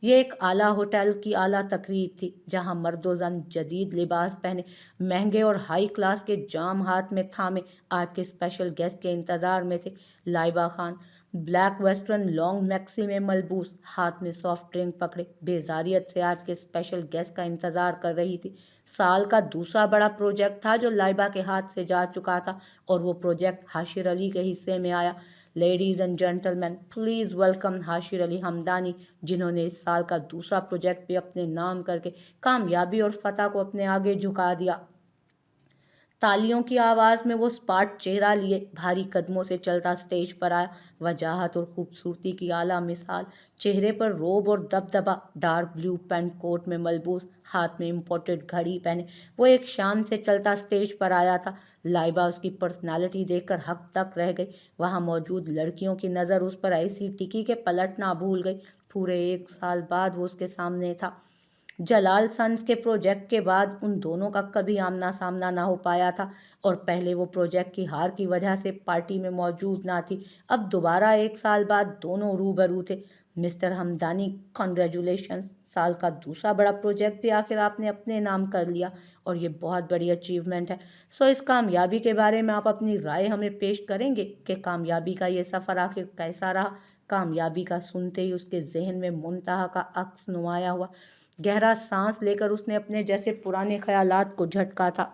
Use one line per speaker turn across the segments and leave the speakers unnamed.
یہ ایک اعلیٰ ہوٹل کی اعلیٰ تقریب تھی جہاں مرد و زن جدید لباس پہنے مہنگے اور ہائی کلاس کے جام ہاتھ میں تھامے آج کے اسپیشل گیسٹ کے انتظار میں تھے۔ Laiba Khan black western long maxi میں ملبوس، ہاتھ میں سافٹ ڈرنک پکڑے بیزاریت سے آج کے اسپیشل گیسٹ کا انتظار کر رہی تھی۔ سال کا دوسرا بڑا پروجیکٹ تھا جو لائبہ کے ہاتھ سے جا چکا تھا، اور وہ پروجیکٹ حاشر علی کے حصے میں آیا۔ Ladies and gentleman, please welcome Hashir Ali Hamdani, جنہوں نے اس سال کا دوسرا پروجیکٹ بھی اپنے نام کر کے کامیابی اور فتح کو اپنے آگے جھکا دیا۔ تالیوں کی آواز میں وہ سپاٹ چہرہ لیے بھاری قدموں سے چلتا سٹیج پر آیا۔ وجاہت اور خوبصورتی کی اعلیٰ مثال، چہرے پر روب اور دبدبا، ڈارک بلیو پینٹ کوٹ میں ملبوس، ہاتھ میں امپورٹڈ گھڑی پہنے وہ ایک شان سے چلتا سٹیج پر آیا تھا۔ لائبہ اس کی پرسنالٹی دیکھ کر حق تک رہ گئی۔ وہاں موجود لڑکیوں کی نظر اس پر ایسی ٹکی کہ پلٹ نہ بھول گئی۔ پورے 1 سال بعد وہ اس کے سامنے تھا۔ جلال سنز کے پروجیکٹ کے بعد ان دونوں کا کبھی آمنا سامنا نہ ہو پایا تھا، اور پہلے وہ پروجیکٹ کی ہار کی وجہ سے پارٹی میں موجود نہ تھی۔ اب دوبارہ 1 سال بعد دونوں روبرو تھے۔ مسٹر ہمدانی، کنگریچولیشنز، سال کا دوسرا بڑا پروجیکٹ بھی آخر آپ نے اپنے نام کر لیا، اور یہ بہت بڑی اچیومنٹ ہے۔ سو اس کامیابی کے بارے میں آپ اپنی رائے ہمیں پیش کریں گے کہ کامیابی کا یہ سفر آخر کیسا رہا؟ کامیابی کا سنتے ہی اس کے ذہن میں منتہا کا عکس نمایاں ہوا۔ گہرا سانس لے کر اس نے اپنے جیسے پرانے خیالات کو جھٹکا تھا۔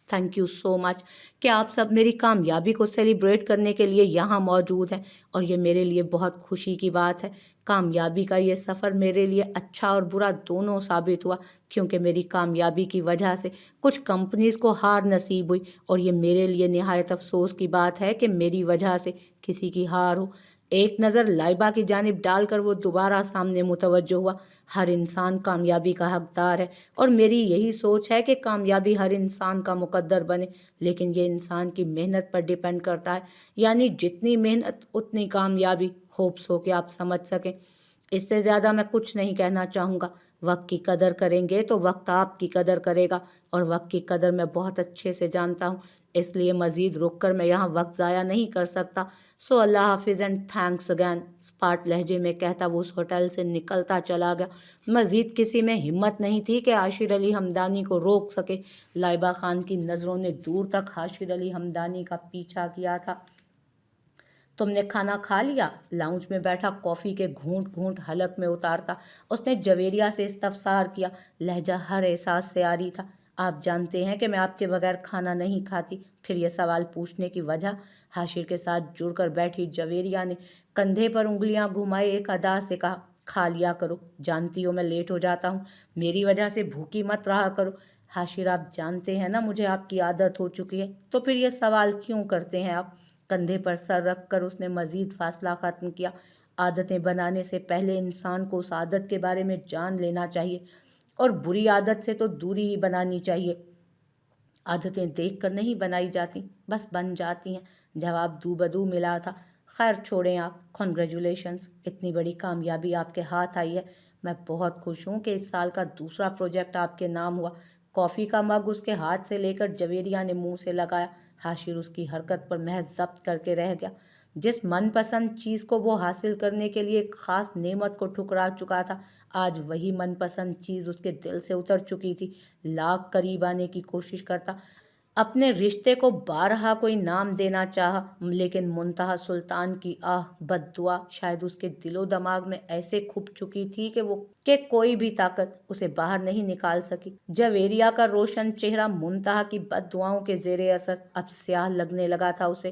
تھینک یو سو مچ کہ آپ سب میری کامیابی کو سیلیبریٹ کرنے کے لیے یہاں موجود ہیں، اور یہ میرے لیے بہت خوشی کی بات ہے۔ کامیابی کا یہ سفر میرے لیے اچھا اور برا دونوں ثابت ہوا، کیونکہ میری کامیابی کی وجہ سے کچھ کمپنیز کو ہار نصیب ہوئی، اور یہ میرے لیے نہایت افسوس کی بات ہے کہ میری وجہ سے کسی کی ہار ہو۔ ایک نظر لائبہ کی جانب ڈال کر وہ دوبارہ سامنے متوجہ ہوا۔ ہر انسان کامیابی کا حقدار ہے، اور میری یہی سوچ ہے کہ کامیابی ہر انسان کا مقدر بنے، لیکن یہ انسان کی محنت پر ڈیپینڈ کرتا ہے، یعنی جتنی محنت اتنی کامیابی۔ ہوپس ہو کہ آپ سمجھ سکیں۔ اس سے زیادہ میں کچھ نہیں کہنا چاہوں گا۔ وقت کی قدر کریں گے تو وقت آپ کی قدر کرے گا، اور وقت کی قدر میں بہت اچھے سے جانتا ہوں، اس لیے مزید رک کر میں یہاں وقت ضائع نہیں کر سکتا۔ سو اللہ حافظ اینڈ تھینکس اگین، سپاٹ لہجے میں کہتا وہ اس ہوٹل سے نکلتا چلا گیا۔ مزید کسی میں ہمت نہیں تھی کہ حاشر علی ہمدانی کو روک سکے۔ لائبہ خان کی نظروں نے دور تک حاشر علی ہمدانی کا پیچھا کیا تھا۔ تم نے کھانا کھا لیا؟ لاؤنج میں بیٹھا کافی کے گھونٹ گھونٹ حلق میں اتارتا اس نے جویریہ سے استفسار کیا۔ لہجہ ہر احساس سے عاری تھا۔ آپ جانتے ہیں کہ میں آپ کے بغیر کھانا نہیں کھاتی۔ پھر یہ سوال پوچھنے کی وجہ؟ حاشر کے ساتھ جڑ کر بیٹھی جویریہ نے کندھے پر انگلیاں گھمائے ایک ادا سے کہا، کھا لیا کرو، جانتی ہو میں لیٹ ہو جاتا ہوں، میری وجہ سے بھوکی مت رہا کرو۔ حاشر، آپ جانتے ہیں نا مجھے آپ کی عادت ہو چکی ہے، تو پھر یہ سوال کیوں کرتے ہیں آپ؟ کندھے پر سر رکھ کر اس نے مزید فاصلہ ختم کیا۔ عادتیں بنانے سے پہلے انسان کو اس عادت کے بارے میں جان لینا چاہیے، اور بری عادت سے تو دوری ہی بنانی چاہیے۔ عادتیں دیکھ کر نہیں بنائی جاتی، بس بن جاتی ہیں۔ جواب دو بدو ملا تھا۔ خیر چھوڑیں آپ، کنگریچولیشنز، اتنی بڑی کامیابی آپ کے ہاتھ آئی ہے۔ میں بہت خوش ہوں کہ اس سال کا دوسرا پروجیکٹ آپ کے نام ہوا۔ کافی کا مگ اس کے ہاتھ سے لے کر جویریہ نے منہ سے لگایا۔ حاشر اس کی حرکت پر محض ضبط کر کے رہ گیا۔ جس من پسند چیز کو وہ حاصل کرنے کے لیے ایک خاص نعمت کو ٹھکرا چکا تھا، آج وہی من پسند چیز اس کے دل سے اتر چکی تھی۔ لاکھ قریب آنے کی کوشش کرتا، اپنے رشتے کو بارہا کوئی نام دینا چاہا، لیکن منتہا سلطان کی بد دعا شاید اس کے دل و دماغ میں ایسے کھپ چکی تھی کہ کوئی بھی طاقت اسے باہر نہیں نکال سکی۔ جویریہ کا روشن چہرہ منتہا کی بد دعاؤں کے زیر اثر اب سیاہ لگنے لگا تھا۔ اسے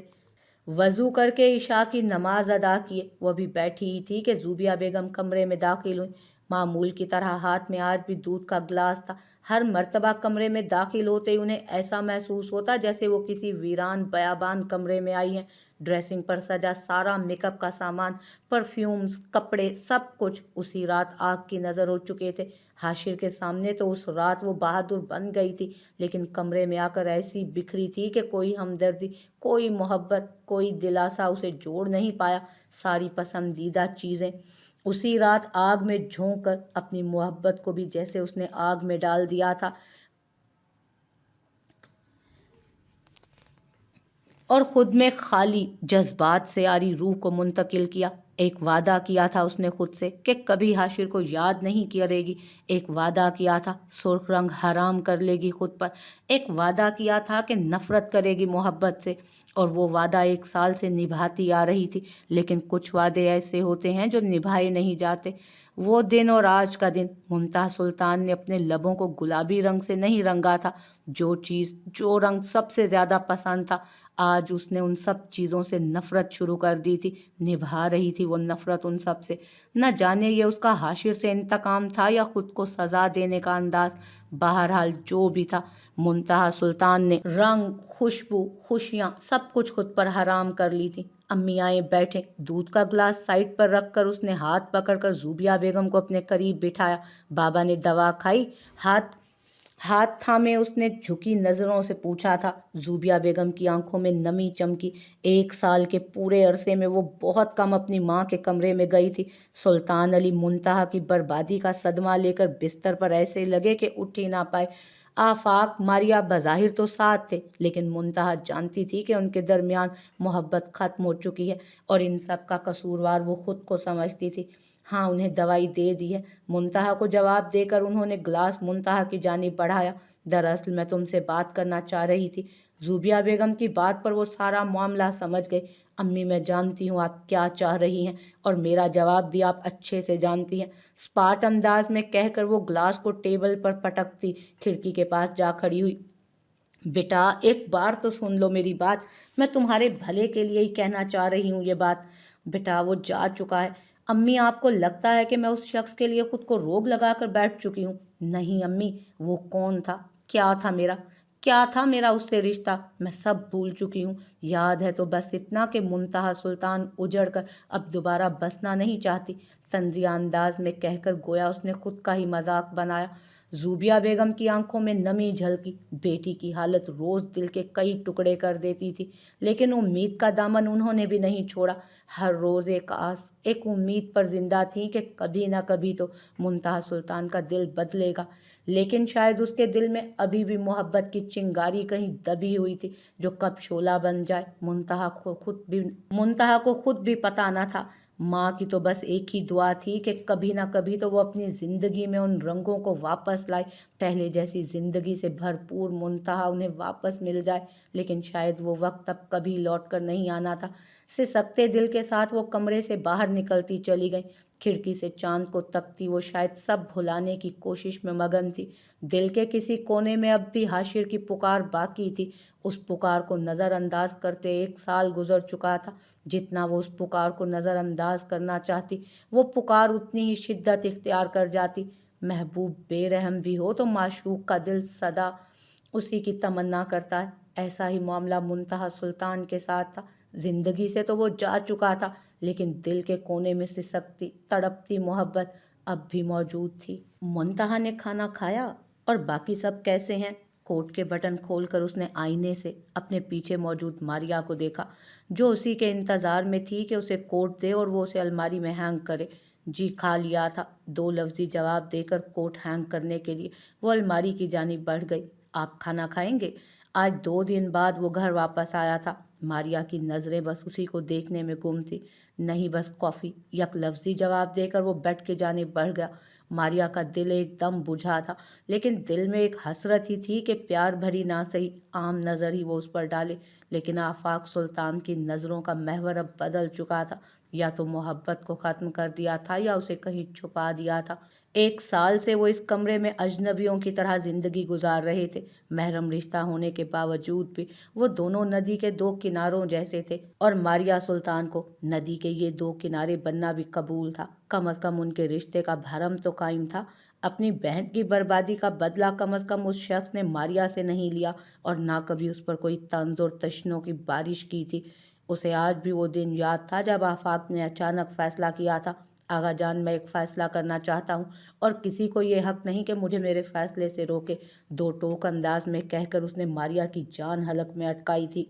وضو کر کے عشاء کی نماز ادا کیے وہ بھی بیٹھی ہی تھی کہ زوبیہ بیگم کمرے میں داخل ہوئی۔ معمول کی طرح ہاتھ میں آج بھی دودھ کا گلاس تھا۔ ہر مرتبہ کمرے میں داخل ہوتے ہی انہیں ایسا محسوس ہوتا جیسے وہ کسی ویران بیابان کمرے میں آئی ہیں۔ ڈریسنگ پر سجا سارا میک اپ کا سامان، پرفیومز، کپڑے، سب کچھ اسی رات آگ کی نظر ہو چکے تھے۔ حاشر کے سامنے تو اس رات وہ بہادر بن گئی تھی، لیکن کمرے میں آ کر ایسی بکھری تھی کہ کوئی ہمدردی، کوئی محبت، کوئی دلاسا اسے جوڑ نہیں پایا۔ ساری پسندیدہ چیزیں اسی رات آگ میں جھونک کر اپنی محبت کو بھی جیسے اس نے آگ میں ڈال دیا تھا، اور خود میں خالی جذبات سے عاری روح کو منتقل کیا۔ ایک وعدہ کیا تھا اس نے خود سے کہ کبھی حاشر کو یاد نہیں کرے گی، ایک وعدہ کیا تھا سرخ رنگ حرام کر لے گی خود پر، ایک وعدہ کیا تھا کہ نفرت کرے گی محبت سے، اور وہ وعدہ 1 سال سے نبھاتی آ رہی تھی۔ لیکن کچھ وعدے ایسے ہوتے ہیں جو نبھائے نہیں جاتے۔ وہ دن اور آج کا دن، منتہا سلطان نے اپنے لبوں کو گلابی رنگ سے نہیں رنگا تھا۔ جو رنگ سب سے زیادہ پسند تھا، آج اس نے ان سب چیزوں سے نفرت شروع کر دی تھی۔ نبھا رہی تھی وہ نفرت ان سب سے۔ نہ جانے یہ اس کا حاشر سے انتقام تھا یا خود کو سزا دینے کا انداز۔ بہرحال جو بھی تھا، منتہا سلطان نے رنگ، خوشبو، خوشیاں سب کچھ خود پر حرام کر لی تھی۔ امی آئے بیٹھے، دودھ کا گلاس سائڈ پر رکھ کر اس نے ہاتھ پکڑ کر زوبیہ بیگم کو اپنے قریب بٹھایا۔ بابا نے دوا کھائی؟ ہاتھ تھامے اس نے جھکی نظروں سے پوچھا تھا۔ زوبیہ بیگم کی آنکھوں میں نمی چمکی۔ 1 سال کے پورے عرصے میں وہ بہت کم اپنی ماں کے کمرے میں گئی تھی۔ سلطان علی منتہا کی بربادی کا صدمہ لے کر بستر پر ایسے لگے کہ اٹھ ہی نہ پائے۔ آفاق، ماریا بظاہر تو ساتھ تھے، لیکن منتہا جانتی تھی کہ ان کے درمیان محبت ختم ہو چکی ہے، اور ان سب کا قصوروار وہ خود کو سمجھتی تھی۔ ہاں، انہیں دوائی دے دی ہے، منتہا کو جواب دے کر انہوں نے گلاس منتہا کی جانب بڑھایا۔ دراصل میں تم سے بات کرنا چاہ رہی تھی۔ زوبیہ بیگم کی بات پر وہ سارا معاملہ سمجھ گئی۔ امی، میں جانتی ہوں آپ کیا چاہ رہی ہیں، اور میرا جواب بھی آپ اچھے سے جانتی ہیں، سپاٹ انداز میں کہہ کر وہ گلاس کو ٹیبل پر پٹکتی کھڑکی کے پاس جا کھڑی ہوئی۔ بیٹا، ایک بار تو سن لو میری بات، میں تمہارے بھلے کے لیے ہی کہنا چاہ رہی ہوں یہ بات۔ بیٹا، وہ جا چکا ہے۔ امی، آپ کو لگتا ہے کہ میں اس شخص کے لیے خود کو روگ لگا کر بیٹھ چکی ہوں؟ نہیں امی، وہ کون تھا، کیا تھا میرا اس سے رشتہ، میں سب بھول چکی ہوں۔ یاد ہے تو بس اتنا کہ منتہا سلطان اجڑ کر اب دوبارہ بسنا نہیں چاہتی، طنزیہ انداز میں کہہ کر گویا اس نے خود کا ہی مذاق بنایا۔ زوبیہ بیگم کی آنکھوں میں نمی جھلکی۔ بیٹی کی حالت روز دل کے کئی ٹکڑے کر دیتی تھی، لیکن امید کا دامن انہوں نے بھی نہیں چھوڑا۔ ہر روز ایک آس، ایک امید پر زندہ تھیں کہ کبھی نہ کبھی تو منتہا سلطان کا دل بدلے گا۔ لیکن شاید اس کے دل میں ابھی بھی محبت کی چنگاری کہیں دبی ہوئی تھی، جو کب شعلہ بن جائے منتہا کو خود بھی پتہ نہ تھا۔ ماں کی تو بس ایک ہی دعا تھی کہ کبھی نہ کبھی تو وہ اپنی زندگی میں ان رنگوں کو واپس لائے، پہلے جیسی زندگی سے بھرپور منتہا انہیں واپس مل جائے۔ لیکن شاید وہ وقت اب کبھی لوٹ کر نہیں آنا تھا۔ سسکتے دل کے ساتھ وہ کمرے سے باہر نکلتی چلی گئی۔ کھڑکی سے چاند کو تکتی وہ شاید سب بھلانے کی کوشش میں مگن تھی۔ دل کے کسی کونے میں اب بھی حاشر کی پکار باقی تھی۔ اس پکار کو نظر انداز کرتے 1 سال گزر چکا تھا۔ جتنا وہ اس پکار کو نظر انداز کرنا چاہتی، وہ پکار اتنی ہی شدت اختیار کر جاتی۔ محبوب بے رحم بھی ہو تو معشوق کا دل سدا اسی کی تمنا کرتا ہے۔ ایسا ہی معاملہ منتہا سلطان کے ساتھ تھا۔ زندگی سے تو وہ جا چکا تھا، لیکن دل کے کونے میں سسکتی، تڑپتی محبت اب بھی موجود تھی۔ منتہا نے کھانا کھایا؟ اور باقی سب کیسے ہیں؟ کوٹ کے بٹن کھول کر اس نے آئینے سے اپنے پیچھے موجود ماریا کو دیکھا، جو اسی کے انتظار میں تھی کہ اسے کوٹ دے اور وہ اسے الماری میں ہینگ کرے۔ جی، کھا لیا تھا، 2 لفظی جواب دے کر کوٹ ہینگ کرنے کے لیے وہ الماری کی جانب بڑھ گئی۔ آپ کھانا کھائیں گے؟ آج 2 دن بعد وہ گھر واپس آیا تھا۔ ماریا کی نظریں بس اسی کو دیکھنے میں گم تھی۔ نہیں، بس کافی، یک لفظی جواب دے کر وہ بیڈ کی جانب بڑھ گیا۔ ماریا کا دل ایک دم بجھا تھا، لیکن دل میں ایک حسرت ہی تھی کہ پیار بھری نہ صحیح عام نظر ہی وہ اس پر ڈالے۔ لیکن آفاق سلطان کی نظروں کا محور اب بدل چکا تھا، یا تو محبت کو ختم کر دیا تھا یا اسے کہیں چھپا دیا تھا۔ 1 سال سے وہ اس کمرے میں اجنبیوں کی طرح زندگی گزار رہے تھے۔ محرم رشتہ ہونے کے باوجود بھی وہ دونوں ندی کے 2 کناروں جیسے تھے، اور ماریا سلطان کو ندی کے یہ 2 کنارے بننا بھی قبول تھا۔ کم از کم ان کے رشتے کا بھرم تو قائم تھا۔ اپنی بہن کی بربادی کا بدلہ کم از کم اس شخص نے ماریا سے نہیں لیا، اور نہ کبھی اس پر کوئی طنز اور تشنوں کی بارش کی تھی۔ اسے آج بھی وہ دن یاد تھا جب آفاق نے اچانک فیصلہ کیا تھا، آغا جان، میں ایک فیصلہ کرنا چاہتا ہوں، اور کسی کو یہ حق نہیں کہ مجھے میرے فیصلے سے روکے۔ 2 ٹوک انداز میں کہہ کر اس نے ماریا کی جان حلق میں اٹکائی تھی۔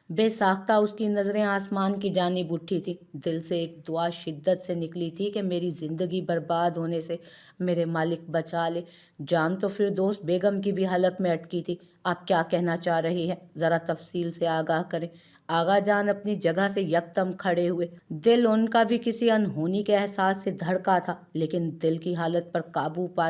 بے ساختہ اس کی نظریں آسمان کی جانب اٹھی تھی۔ دل سے ایک دعا شدت سے نکلی تھی کہ میری زندگی برباد ہونے سے میرے مالک بچا لے۔ جان تو فردوس بیگم کی بھی حلق میں اٹکی تھی۔ آپ کیا کہنا چاہ رہی ہیں؟ ذرا تفصیل سے آگاہ کریں۔ آغا جان اپنی جگہ سے یکدم کھڑے ہوئے۔ دل ان کا بھی کسی انہونی کے احساس سے دھڑکا تھا، لیکن دل کی حالت پر قابو پا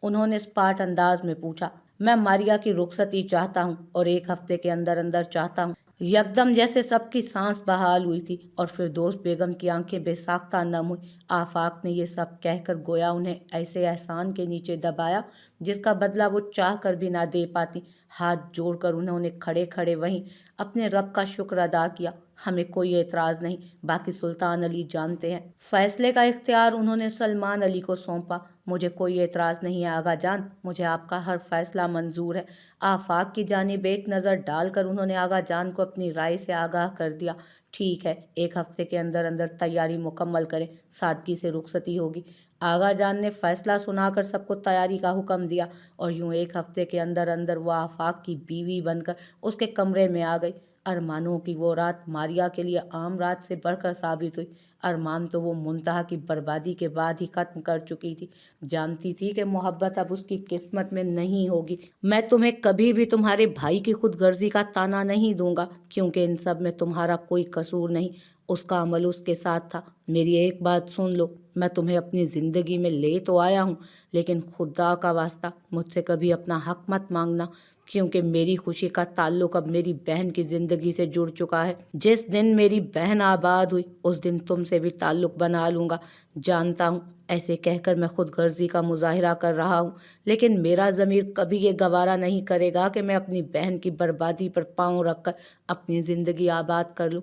انہوں نے اسپاٹ انداز میں پوچھا، میں ماریا کی رخصتی چاہتا ہوں، اور 1 ہفتے کے اندر اندر چاہتا ہوں۔ یکدم جیسے سب کی سانس بحال ہوئی تھی، اور فردوس بیگم کی آنکھیں بے ساختہ نم ہوئی۔ آفاق نے یہ سب کہہ کر گویا انہیں ایسے احسان کے نیچے دبایا جس کا بدلہ وہ چاہ کر بھی نہ دے پاتی۔ ہاتھ جوڑ کر انہوں نے کھڑے کھڑے وہیں اپنے رب کا شکر ادا کیا۔ ہمیں کوئی اعتراض نہیں، باقی سلطان علی جانتے ہیں۔ فیصلے کا اختیار انہوں نے سلمان علی کو سونپا۔ مجھے کوئی اعتراض نہیں ہے آغا جان، مجھے آپ کا ہر فیصلہ منظور ہے۔ آفاق کی جانب ایک نظر ڈال کر انہوں نے آغا جان کو اپنی رائے سے آگاہ کر دیا۔ ٹھیک ہے، 1 ہفتے کے اندر اندر تیاری مکمل کریں، سادگی سے رخصتی ہوگی۔ آغا جان نے فیصلہ سنا کر سب کو تیاری کا حکم دیا، اور یوں 1 ہفتے کے اندر اندر وہ آفاق کی بیوی بن کر اس کے کمرے میں آ گئی۔ ارمانوں کی وہ رات ماریا کے لیے عام رات سے بڑھ کر ثابت ہوئی۔ ارمان تو وہ منتہا کی بربادی کے بعد ہی ختم کر چکی تھی۔ جانتی تھی کہ محبت اب اس کی قسمت میں نہیں ہوگی۔ میں تمہیں کبھی بھی تمہارے بھائی کی خود غرضی کا طعنہ نہیں دوں گا، کیونکہ ان سب میں تمہارا کوئی قصور نہیں، اس کا عمل اس کے ساتھ تھا۔ میری ایک بات سن لو، میں تمہیں اپنی زندگی میں لے تو آیا ہوں، لیکن خدا کا واسطہ مجھ سے کبھی اپنا حق مت مانگنا، کیونکہ میری خوشی کا تعلق اب میری بہن کی زندگی سے جڑ چکا ہے۔ جس دن میری بہن آباد ہوئی اس دن تم سے بھی تعلق بنا لوں گا۔ جانتا ہوں ایسے کہہ کر میں خود غرضی کا مظاہرہ کر رہا ہوں، لیکن میرا ضمیر کبھی یہ گوارا نہیں کرے گا کہ میں اپنی بہن کی بربادی پر پاؤں رکھ کر اپنی زندگی آباد کر لوں۔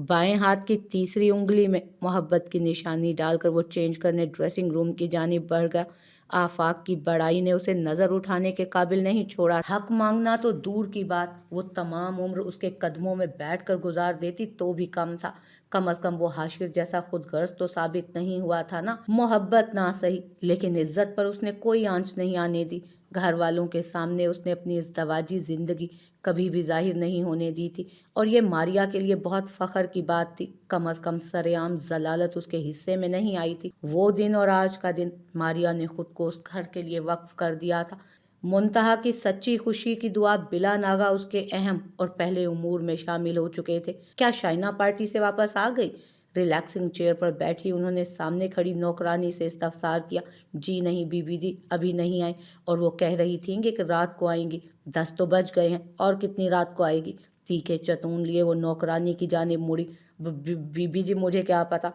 بائیں ہاتھ کی تیسری انگلی میں محبت کی نشانی ڈال کر وہ چینج کرنے ڈریسنگ روم کی جانب بڑھ گیا۔ آفاق کی بڑائی نے اسے نظر اٹھانے کے قابل نہیں چھوڑا۔ حق مانگنا تو دور کی بات، وہ تمام عمر اس کے قدموں میں بیٹھ کر گزار دیتی تو بھی کم تھا۔ کم از کم وہ حاشر جیسا خود غرض تو ثابت نہیں ہوا تھا نا۔ محبت نہ سہی، لیکن عزت پر اس نے کوئی آنچ نہیں آنے دی۔ گھر والوں کے سامنے اس نے اپنی ازدواجی زندگی کبھی بھی ظاہر نہیں ہونے دی تھی، اور یہ ماریا کے لیے بہت فخر کی بات تھی۔ کم از کم سر عام ضلالت اس کے حصے میں نہیں آئی تھی۔ وہ دن اور آج کا دن ماریا نے خود کو اس گھر کے لیے وقف کر دیا تھا۔ منتہا کی سچی خوشی کی دعا بلا ناغہ اس کے اہم اور پہلے امور میں شامل ہو چکے تھے۔ کیا شائنا پارٹی سے واپس آ گئی؟ ریلیکسنگ چیئر پر بیٹھی انہوں نے سامنے کھڑی نوکرانی سے استفسار کیا۔ جی نہیں بی بی جی، ابھی نہیں آئیں، اور وہ کہہ رہی تھیں کہ رات کو آئیں گی۔ 10 تو بج گئے ہیں، اور کتنی رات کو آئے گی؟ تیکھے چتون لیے وہ نوکرانی کی جانب مڑی۔ بی بی جی مجھے کیا پتا،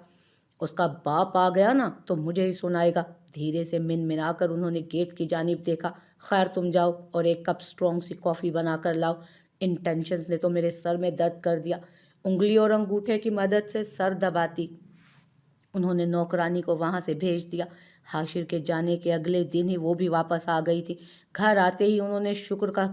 اس کا باپ آ گیا نا تو مجھے ہی سنائے گا۔ دھیرے سے منا کر انہوں نے گیٹ کی جانب دیکھا۔ خیر تم جاؤ اور ایک کپ اسٹرانگ سی کافی بنا کر لاؤ، ان ٹینشنز نے تو میرے سر میں درد کر دیا۔ انگلی اور انگوٹھے کی مدد سے سر دباتی انہوں نے نوکرانی کو وہاں سے بھیج دیا۔ حاشر کے جانے کے اگلے دن ہی وہ بھی واپس آ گئی تھی۔ گھر آتے ہی انہوں نے شکر کا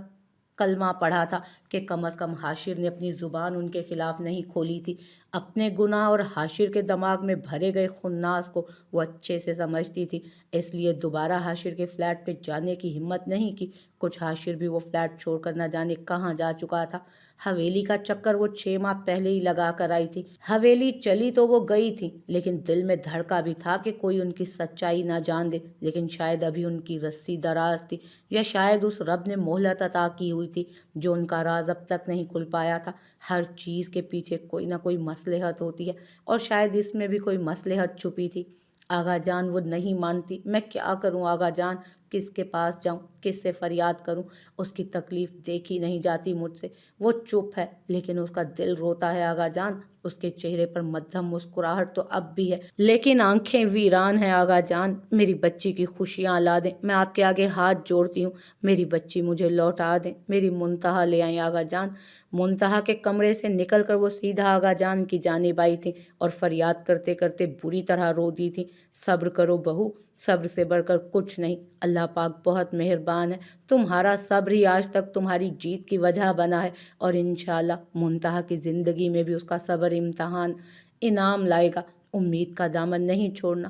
کلمہ پڑھا تھا کہ کم از کم حاشر نے اپنی زبان ان کے خلاف نہیں کھولی تھی۔ اپنے گناہ اور حاشر کے دماغ میں بھرے گئے خناس کو وہ اچھے سے سمجھتی تھی، اس لیے دوبارہ حاشر کے فلیٹ پہ جانے کی ہمت نہیں کی۔ کچھ حاشر بھی وہ فلیٹ چھوڑ کر نہ جانے کہاں جا چکا تھا۔ حویلی کا چکر وہ 6 ماہ پہلے ہی لگا کر آئی تھی۔ حویلی چلی تو وہ گئی تھی، لیکن دل میں دھڑکا بھی تھا کہ کوئی ان کی سچائی نہ جان دے، لیکن شاید ابھی ان کی رسی دراز تھی، یا شاید اس رب نے مہلت عطا کی ہوئی تھی جو ان کا راز اب تک نہیں کھل پایا تھا۔ ہر چیز کے پیچھے کوئی نہ کوئی مصلحت ہوتی ہے، اور شاید اس میں بھی کوئی مصلحت چھپی تھی۔ آغا جان وہ نہیں مانتی، میں کیا کروں آغا جان، کس کے پاس جاؤں، کس سے فریاد کروں؟ اس کی تکلیف دیکھی نہیں جاتی مجھ سے۔ وہ چپ ہے لیکن اس کا دل روتا ہے آغا جان۔ اس کے چہرے پر مدھم مسکراہٹ تو اب بھی ہے، لیکن آنکھیں ویران ہیں آغا جان۔ میری بچی کی خوشیاں لا دیں، میں آپ کے آگے ہاتھ جوڑتی ہوں، میری بچی مجھے لوٹا دیں، میری منتہا لے آئیں آغا جان۔ منتہا کے کمرے سے نکل کر وہ سیدھا آغا جان کی جانب آئی تھی اور فریاد کرتے کرتے بری طرح رو دی تھی۔ صبر کرو بہو، صبر سے بڑھ کر کچھ نہیں، اللہ پاک بہت مہربان ہے، تمہارا صبر ہی آج تک تمہاری جیت کی وجہ بنا ہے، اور انشاءاللہ منتہا کی زندگی میں بھی اس کا صبر امتحان انعام لائے گا۔ امید کا دامن نہیں چھوڑنا،